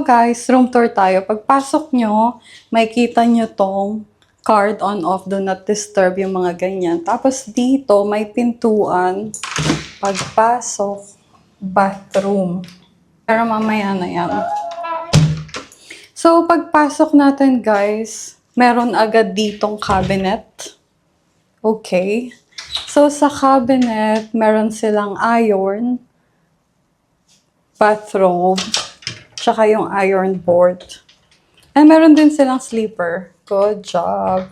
guys, room tour tayo. Pagpasok nyo, makikita nyo tong card on off, do not disturb, yung mga ganyan. Tapos dito, may pintuan. Pagpasok, bathroom. Pero mamaya na yan. So, pagpasok natin guys, meron agad ditong cabinet. Okay. So, sa cabinet, meron silang iron, bathrobe, tsaka yung iron board. And meron din silang sleeper. Good job.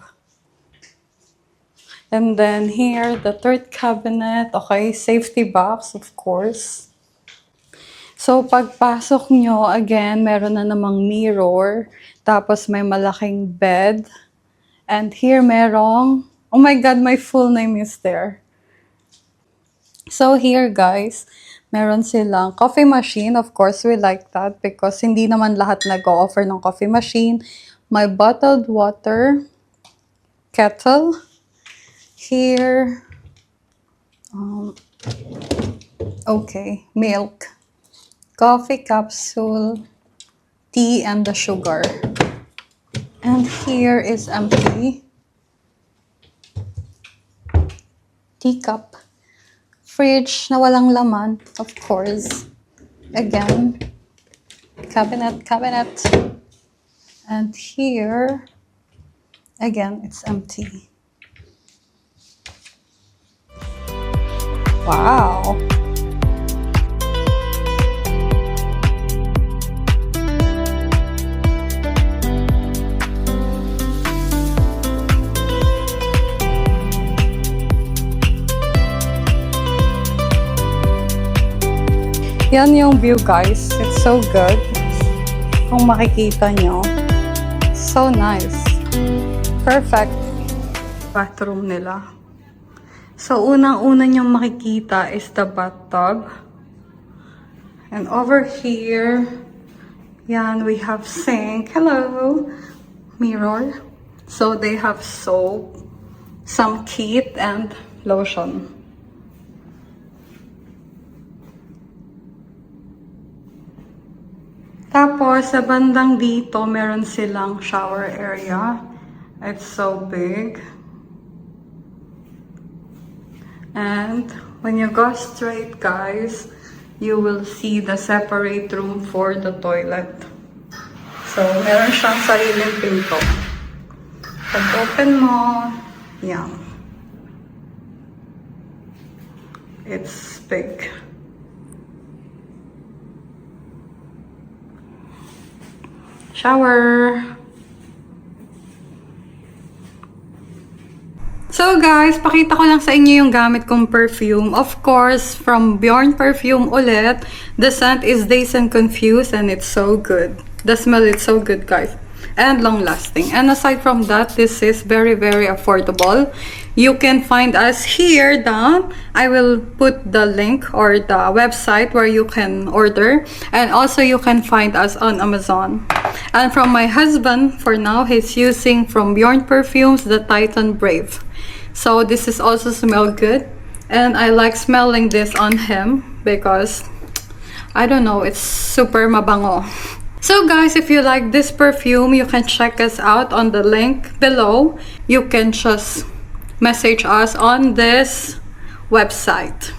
And then here, the third cabinet. Okay, safety box, of course. So, pagpasok nyo, again, meron na namang mirror. Tapos may malaking bed. And here merong, oh my God, my full name is there. So here guys, meron silang coffee machine. Of course, we like that because hindi naman lahat nag-o-offer ng coffee machine. My bottled water, kettle. Here, okay, milk, coffee capsule, tea, and the sugar. And here is empty. Teacup. Fridge na walang laman, of course. Again, cabinet. And here, again, it's empty. Wow. Yan yung view guys. It's so good. Kung makikita nyo. So nice. Perfect. Bathroom nila. So unang-una nyong makikita is the bathtub. And over here, yan, we have sink. Hello. Mirror. So they have soap, some kit, and lotion. Tapos, sa bandang dito, meron silang shower area. It's so big. And when you go straight, guys, you will see the separate room for the toilet. So, meron siyang sariling pinto. Pag open mo, yan. It's big. Shower. So guys, pakita ko lang sa inyo yung gamit kong perfume. Of course, from BJORN Perfume ulit. The scent is Dazed and Confused and it's so good. The smell is so good guys. And long lasting. And aside from that, this is very, very affordable. You can find us here down. I will put the link or the website where you can order. And also you can find us on Amazon. And from my husband, for now, he's using from BJORN Perfumes, the Titan Brave. So this is also smell good. And I like smelling this on him because, I don't know, it's super mabango. So guys, if you like this perfume, you can check us out on the link below. You can just message us on this website.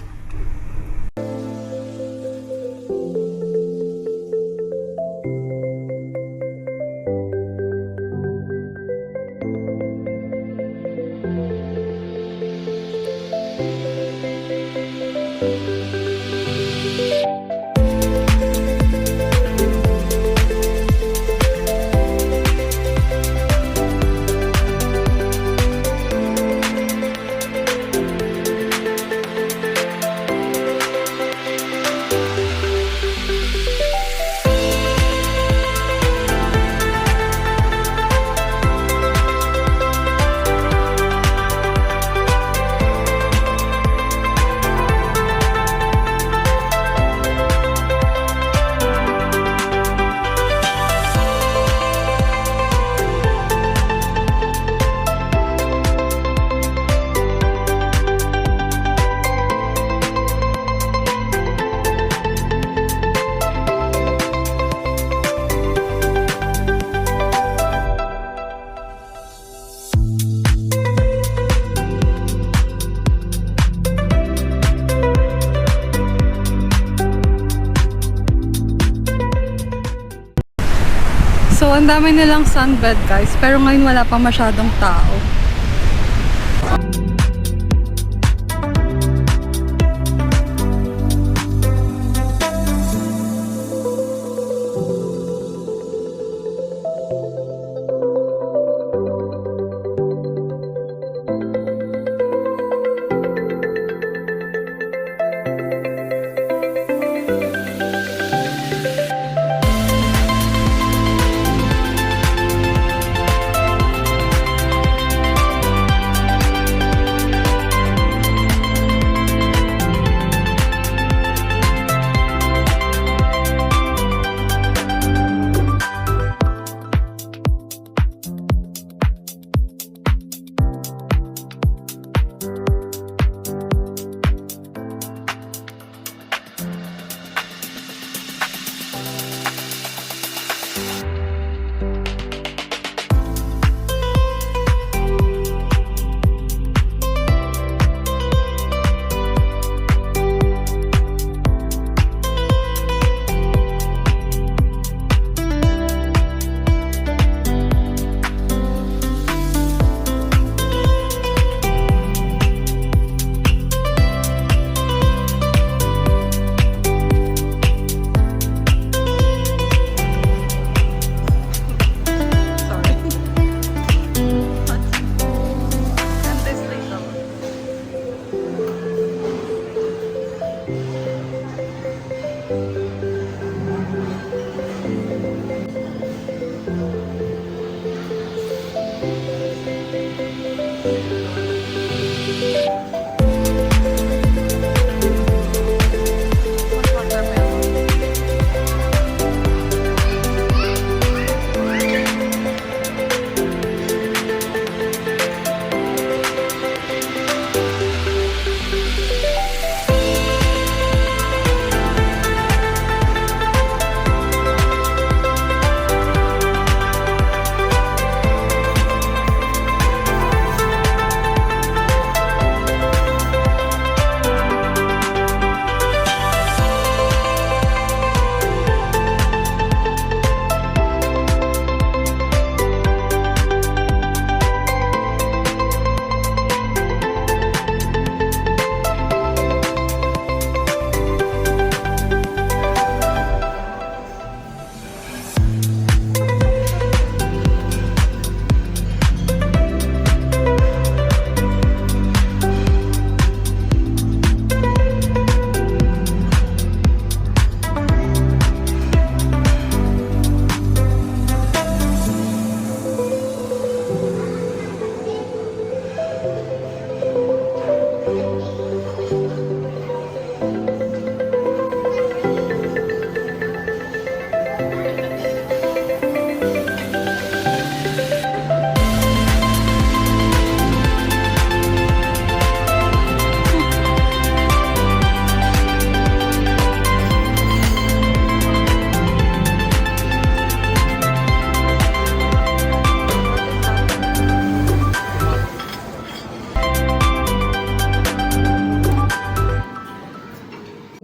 ang dami nilang sunbed guys, pero ngayon wala pa masyadong tao.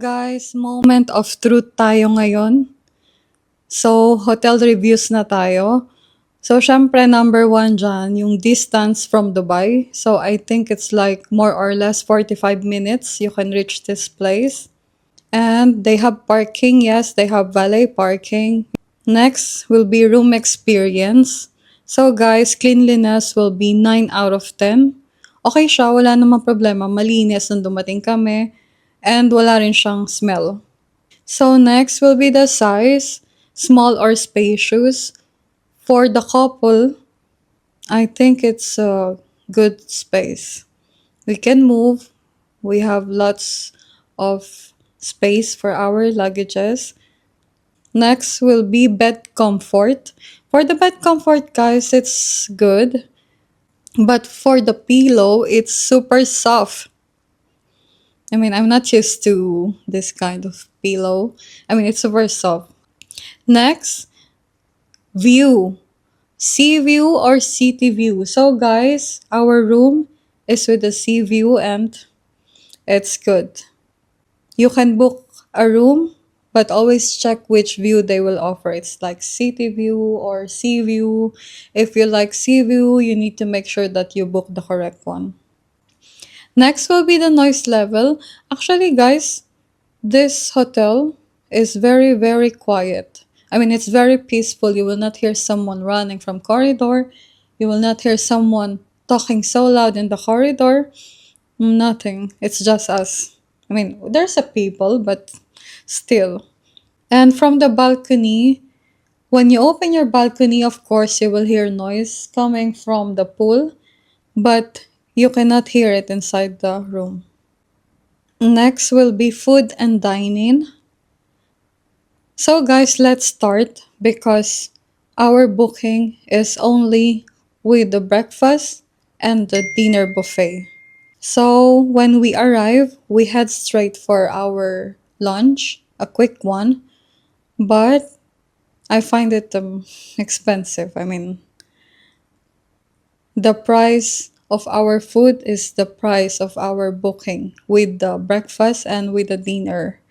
Guys, moment of truth tayo ngayon. So, hotel reviews na tayo. So, syempre, number one dyan, yung distance from Dubai. So, I think it's like more or less 45 minutes you can reach this place. And they have parking. Yes, they have valet parking. Next will be room experience. So, guys, cleanliness will be 9 out of 10. Okay siya, wala namang problema. Malinis nung dumating kami. And wala rin siyang smell. So next will be the size, small or spacious. For the couple, I think it's a good space. We can move. We have lots of space for our luggages. Next will be bed comfort. For the bed comfort, guys, it's good. But for the pillow, it's super soft. I mean, I'm not used to this kind of pillow. I mean, it's super soft. Next, view. Sea view or city view. So guys, our room is with a sea view and it's good. You can book a room but always check which view they will offer. It's like city view or sea view. If you like sea view, you need to make sure that you book the correct one. Next will be the noise level. Actually, guys, this hotel is very, very quiet. I mean, it's very peaceful. You will not hear someone running from corridor. You will not hear someone talking so loud in the corridor. Nothing. It's just us. I mean, there's a people, but still. And from the balcony, when you open your balcony, of course, you will hear noise coming from the pool, but you cannot hear it inside the room. Next will be food and dining. So, guys, let's start because our booking is only with the breakfast and the dinner buffet. So, when we arrive, we head straight for our lunch, a quick one, but I find it expensive. I mean, the price of our food is the price of our booking with the breakfast and with the dinner.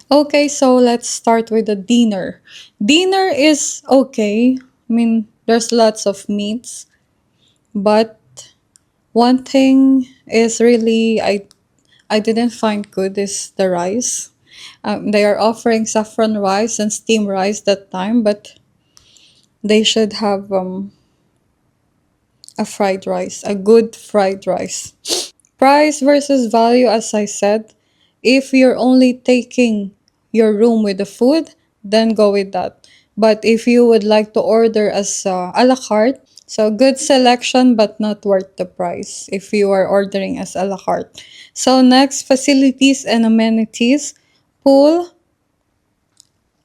Okay, so let's start with the dinner. Dinner is okay. I mean, there's lots of meats, but one thing is really I didn't find good is the rice. They are offering saffron rice and steamed rice that time, but they should have a fried rice, a good fried rice. Price versus value, as I said, if you're only taking your room with the food, then go with that. But if you would like to order as a la carte, so good selection but not worth the price if you are ordering as a la carte. So next, facilities and amenities. Pool,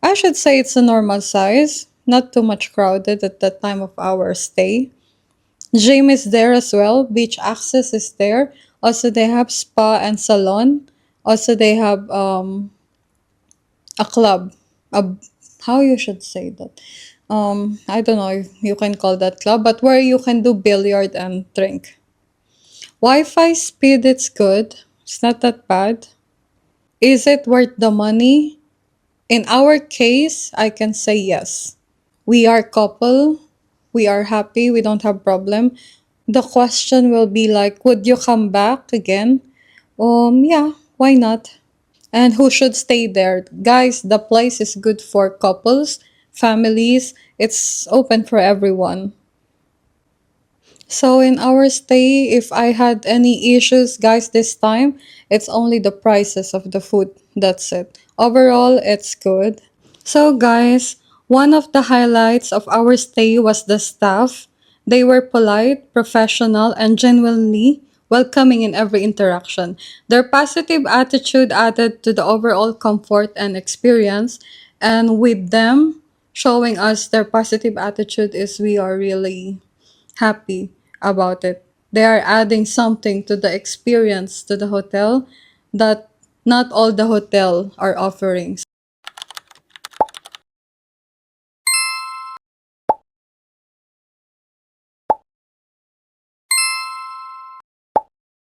I should say it's a normal size, not too much crowded at the time of our stay. Gym is there as well. Beach access is there. Also, they have spa and salon. Also, they have a club. A, how you should say that? I don't know if you can call that club, but where you can do billiard and drink. Wi-Fi speed, it's good. It's not that bad. Is it worth the money? In our case, I can say yes. We are couple. We are happy. We don't have problem. The question will be like, would you come back again? Yeah, why not? And who should stay there? Guys, the place is good for couples, families. It's open for everyone. So in our stay, if I had any issues, guys, this time, it's only the prices of the food. That's it. Overall, it's good. So, guys, one of the highlights of our stay was the staff. They were polite, professional, and genuinely welcoming in every interaction. Their positive attitude added to the overall comfort and experience, and with them showing us their positive attitude is we are really happy about it. They are adding something to the experience to the hotel that not all the hotel are offering.